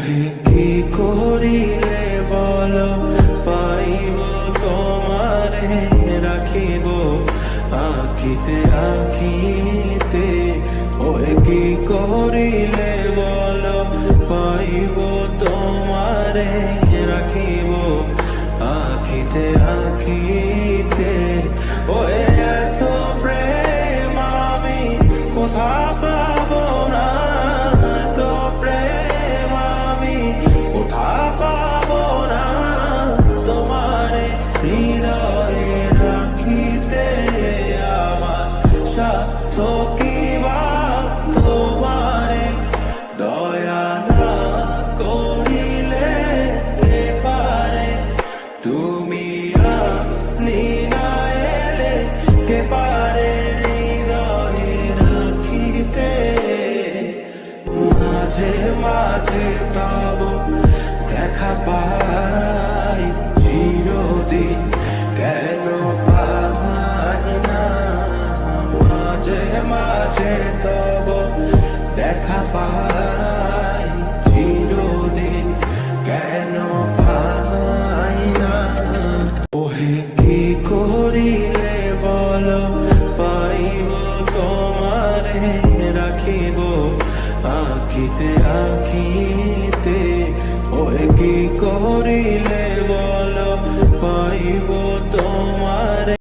ওহে কি করিলে বলো পাইব তোমারে রাখিব আখিতে আখিতে। ওহে কি করিলে বলো পাইব তোমারে রাখিব আখিতে আখিতে। ওহে এত প্রেম আমি কোথা পাবো না, এত প্রেম আমি কোথা পাবো না। তোমারে হৃদয়ে রাখিতে আমার সাধ্য কি বা তোমারে দয়া না করিলে কে পারে। তুমি আপনি না এলে কে পারে হৃদয়ে রাখিতে। মাঝে মাঝে তব দেখা পাই চিরদিন কেন পাই না। মাঝে মাঝে তব দেখা পাই চিরদিন কেন পাই না। ওহে কি করিলে বলো পাইব তোমারে রাখিব আখিতে আখিতে। ওহে কি করিলে বলো পাইব তোমারে।